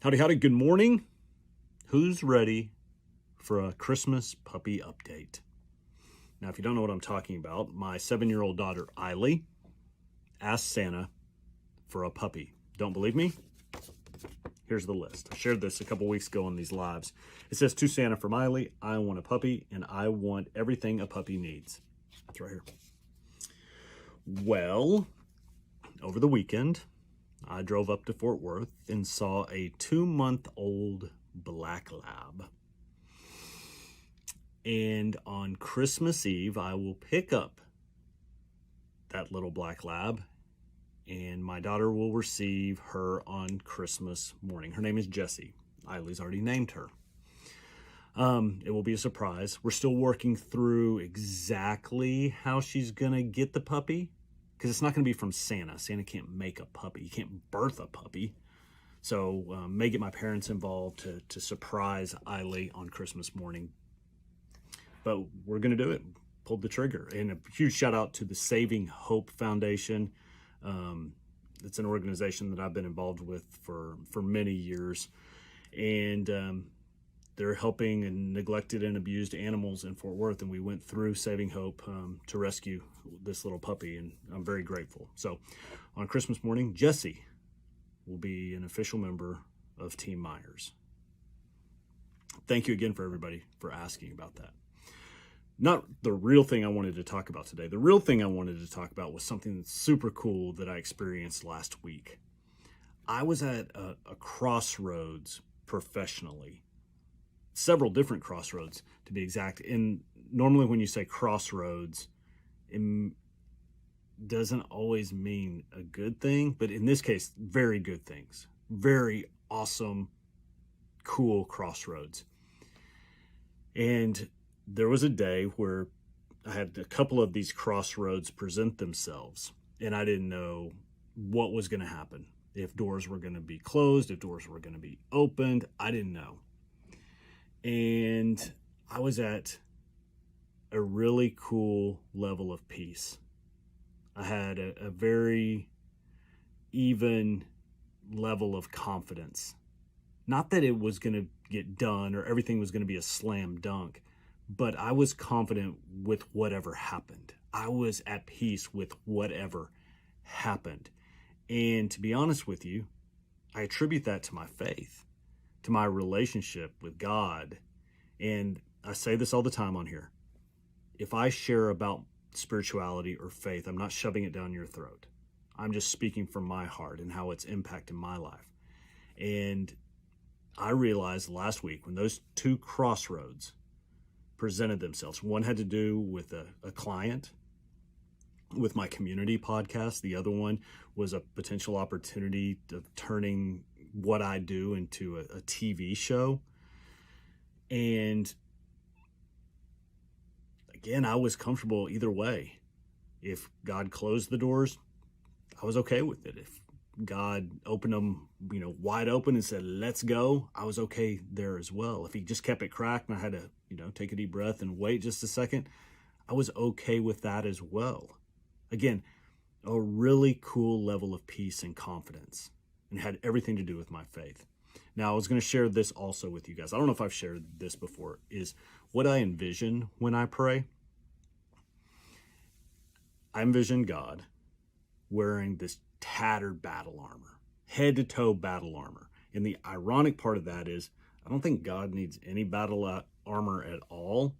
Howdy, howdy, good morning. Who's ready for a Christmas puppy update? Now, if you don't know what I'm talking about, my 7-year-old daughter, Eiley, asked Santa for a puppy. Don't believe me? Here's the list. I shared this a couple weeks ago on these lives. It says, to Santa from Eiley, I want a puppy, and I want everything a puppy needs. That's right here. Well, over the weekend, I drove up to Fort Worth and saw a 2-month-old black lab. And on Christmas Eve, I will pick up that little black lab, and my daughter will receive her on Christmas morning. Her name is Jessie. Eiley's already named her. It will be a surprise. We're still working through exactly how she's going to get the puppy, because it's not going to be from Santa. Santa can't make a puppy. He can't birth a puppy. So may get my parents involved to surprise Eiley on Christmas morning. But we're going to do it. Pulled the trigger. And a huge shout out to the Saving Hope Foundation. It's an organization that I've been involved with for many years. And they're helping neglected and abused animals in Fort Worth, and we went through Saving Hope to rescue this little puppy, and I'm very grateful. So on Christmas morning, Jessie will be an official member of Team Myers. Thank you again for everybody for asking about that. Not the real thing I wanted to talk about today. The real thing I wanted to talk about was something that's super cool that I experienced last week. I was at a crossroads professionally. Several different crossroads, to be exact. And normally when you say crossroads, it doesn't always mean a good thing, but in this case, very good things. Very awesome, cool crossroads. And there was a day where I had a couple of these crossroads present themselves, and I didn't know what was going to happen. If doors were going to be closed, if doors were going to be opened, I didn't know. And I was at a really cool level of peace. I had a very even level of confidence. Not that it was going to get done or everything was going to be a slam dunk, but I was confident with whatever happened. I was at peace with whatever happened. And to be honest with you, I attribute that to my faith, to my relationship with God. And I say this all the time on here. If I share about spirituality or faith, I'm not shoving it down your throat. I'm just speaking from my heart and how it's impacted my life. And I realized last week when those two crossroads presented themselves, one had to do with a client with my community podcast. The other one was a potential opportunity of turning what I do into a TV show. And again, I was comfortable either way. If God closed the doors, I was okay with it. If God opened them, wide open and said, let's go, I was okay there as well. If he just kept it cracked and I had to, take a deep breath and wait just a second, I was okay with that as well. Again, a really cool level of peace and confidence, and had everything to do with my faith. Now, I was going to share this also with you guys. I don't know if I've shared this before, is what I envision when I pray. I envision God wearing this tattered battle armor, head to toe battle armor. And the ironic part of that is, I don't think God needs any battle armor at all.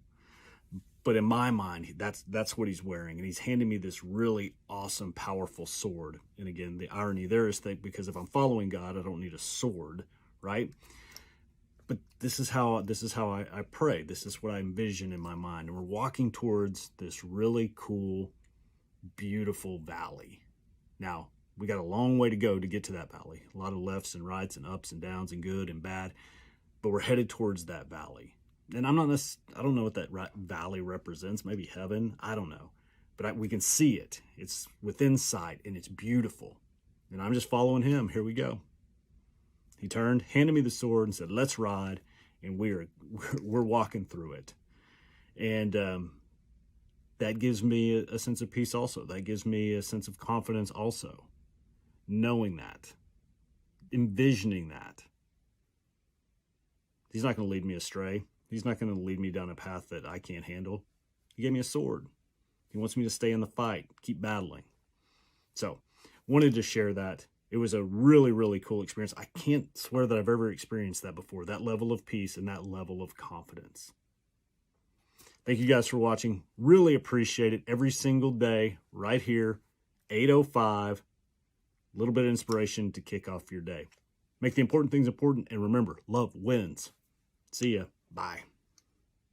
But in my mind, that's what he's wearing. And he's handing me this really awesome, powerful sword. And again, the irony there is that because if I'm following God, I don't need a sword, right? But this is how I pray. This is what I envision in my mind. And we're walking towards this really cool, beautiful valley. Now, we got a long way to go to get to that valley. A lot of lefts and rights and ups and downs and good and bad. But we're headed towards that valley. And I don't know what that valley represents. Maybe heaven. I don't know. But we can see it. It's within sight, and it's beautiful. And I'm just following him. Here we go. He turned, handed me the sword, and said, let's ride. And we're walking through it. And that gives me a sense of peace also. That gives me a sense of confidence also. Knowing that. Envisioning that. He's not going to lead me astray. He's not going to lead me down a path that I can't handle. He gave me a sword. He wants me to stay in the fight, keep battling. So, wanted to share that. It was a really, really cool experience. I can't swear that I've ever experienced that before, that level of peace and that level of confidence. Thank you guys for watching. Really appreciate it every single day right here, 8:05. A little bit of inspiration to kick off your day. Make the important things important, and remember, love wins. See ya. Bye.